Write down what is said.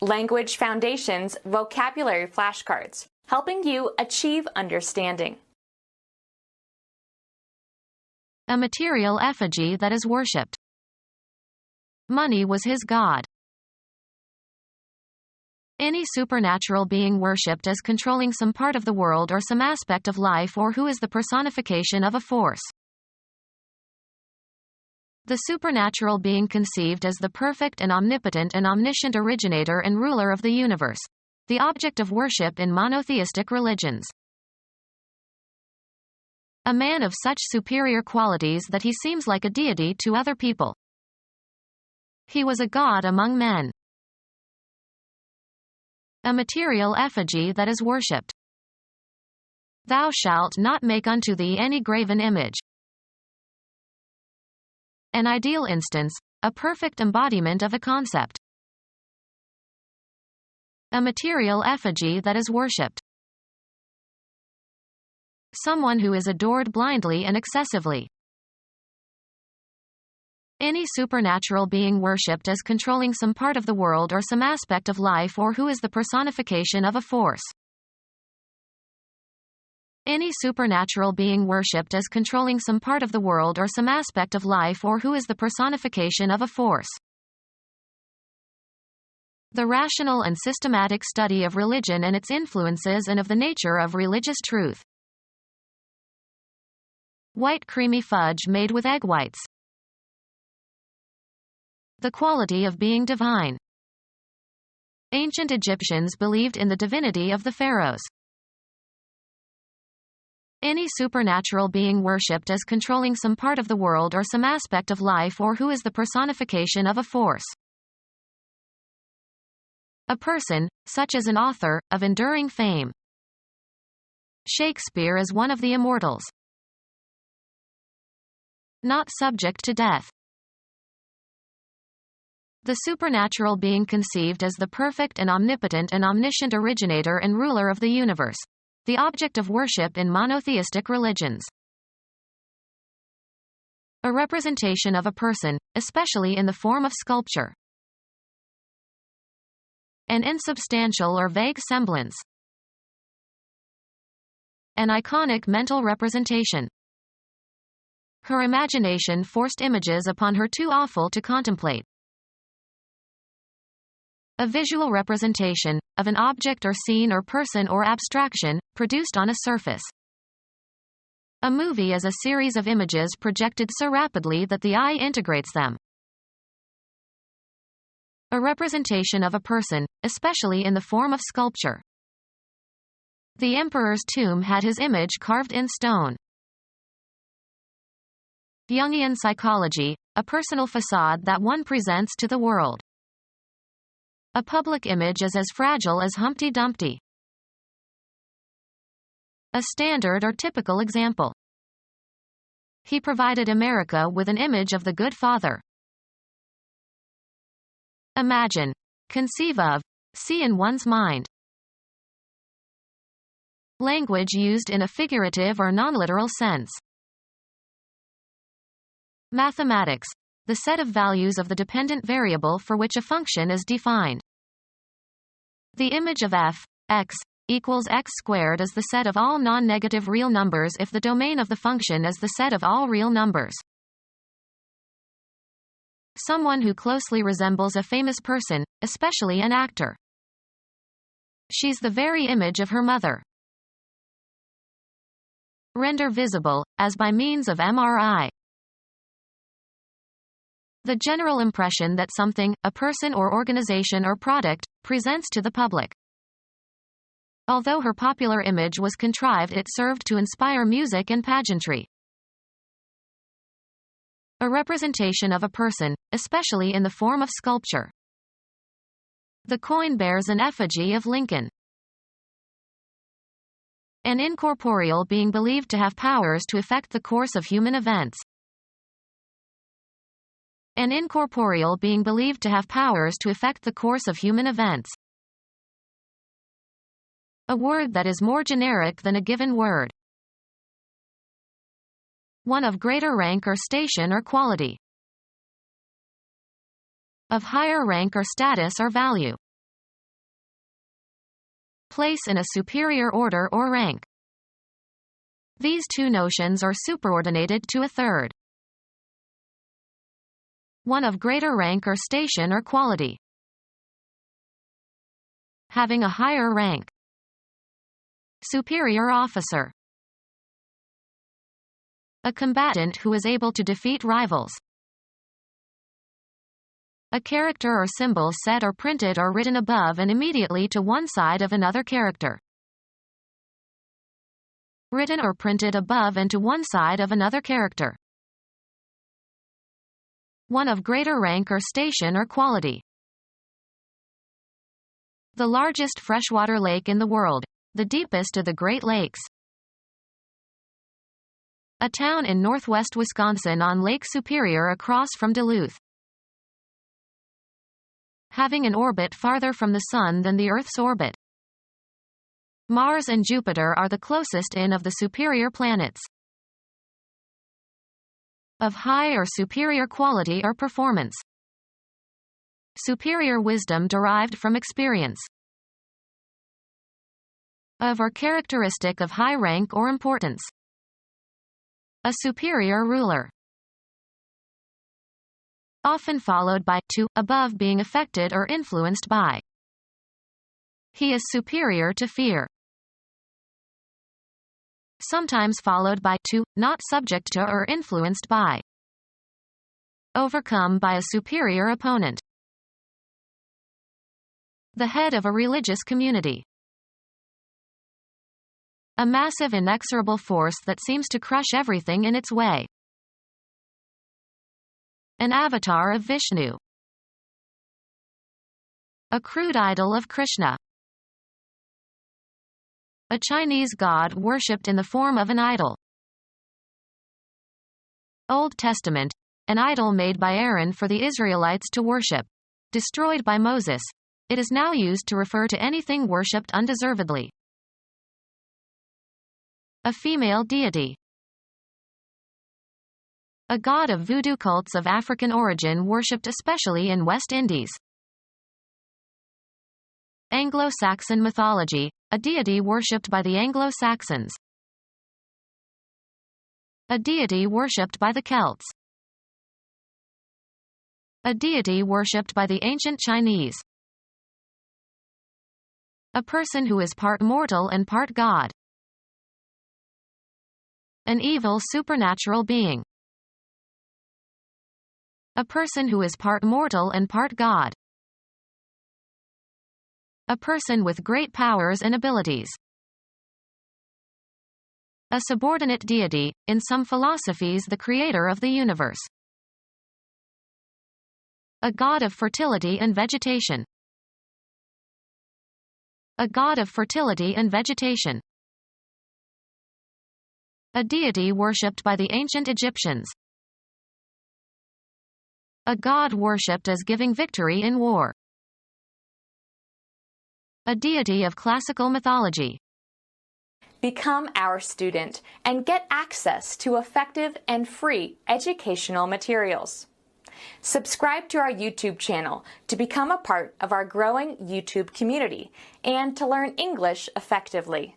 Language Foundations Vocabulary Flashcards, helping you achieve understanding. A material effigy that is worshipped. Money was his god. Any supernatural being worshipped as controlling some part of the world or some aspect of life, or who is the personification of a force. The supernatural being conceived as the perfect and omnipotent and omniscient originator and ruler of the universe. The object of worship in monotheistic religions. A man of such superior qualities that he seems like a deity to other people. He was a god among men. A material effigy that is worshipped. Thou shalt not make unto thee any graven image. An ideal instance, a perfect embodiment of a concept. A material effigy that is worshipped. Someone who is adored blindly and excessively. Any supernatural being worshipped as controlling some part of the world or some aspect of life, or who is the personification of a force. Any supernatural being worshipped as controlling some part of the world or some aspect of life, or who is the personification of a force. The rational and systematic study of religion and its influences and of the nature of religious truth. White creamy fudge made with egg whites. The quality of being divine. Ancient Egyptians believed in the divinity of the pharaohs. Any supernatural being worshipped as controlling some part of the world or some aspect of life, or who is the personification of a force. A person, such as an author, of enduring fame. Shakespeare is one of the immortals. Not subject to death. The supernatural being conceived as the perfect and omnipotent and omniscient originator and ruler of the universe. The object of worship in monotheistic religions. A representation of a person, especially in the form of sculpture. An insubstantial or vague semblance. An iconic mental representation. Her imagination forced images upon her too awful to contemplate. A visual representation, of an object or scene or person or abstraction, produced on a surface. A movie is a series of images projected so rapidly that the eye integrates them. A representation of a person, especially in the form of sculpture. The emperor's tomb had his image carved in stone. Jungian psychology, a personal facade that one presents to the world. A public image is as fragile as Humpty Dumpty. A standard or typical example. He provided America with an image of the good father. Imagine, conceive of, see in one's mind. Language used in a figurative or non-literal sense. Mathematics, the set of values of the dependent variable for which a function is defined. The image of f, x, equals x squared is the set of all non-negative real numbers if the domain of the function is the set of all real numbers. Someone who closely resembles a famous person, especially an actor. She's the very image of her mother. Render visible, as by means of MRI. The general impression that something, a person or organization or product, presents to the public. Although her popular image was contrived, it served to inspire music and pageantry. A representation of a person, especially in the form of sculpture. The coin bears an effigy of Lincoln. An incorporeal being believed to have powers to affect the course of human events. An incorporeal being believed to have powers to affect the course of human events. A word that is more generic than a given word. One of greater rank or station or quality. Of higher rank or status or value. place in a superior order or rank. These two notions are superordinated to a third. One of greater rank or station or quality. Having a higher rank. Superior officer. A combatant who is able to defeat rivals. A character or symbol set or printed or written above and immediately to one side of another character. Written or printed above and to one side of another character. One of greater rank or station or quality. The largest freshwater lake in the world, the deepest of the Great Lakes. A town in northwest Wisconsin on Lake Superior across from Duluth. Having an orbit farther from the Sun than the Earth's orbit. Mars and Jupiter are the closest in of the superior planets. Of high or superior quality or performance. Superior wisdom derived from experience. Of or characteristic of high rank or importance. A superior ruler. Often followed by to, above being affected or influenced by. He is superior to fear. Sometimes followed by to, not subject to or influenced by. Overcome by a superior opponent. The head of a religious community. A massive inexorable force that seems to crush everything in its way. An avatar of Vishnu. A crude idol of Krishna. A Chinese god worshipped in the form of an idol. Old Testament, an idol made by Aaron for the Israelites to worship. Destroyed by Moses. It is now used to refer to anything worshipped undeservedly. A female deity. A god of voodoo cults of African origin worshipped especially in West Indies. Anglo-Saxon mythology, a deity worshipped by the Anglo-Saxons. A deity worshipped by the Celts. A deity worshipped by the ancient Chinese. A person who is part mortal and part god. An evil supernatural being. A person who is part mortal and part god. A person with great powers and abilities. A subordinate deity, in some philosophies the creator of the universe. A god of fertility and vegetation. A god of fertility and vegetation. A deity worshipped by the ancient Egyptians. A god worshipped as giving victory in war. A deity of classical mythology. Become our student and get access to effective and free educational materials. Subscribe to our YouTube channel to become a part of our growing YouTube community and to learn English effectively.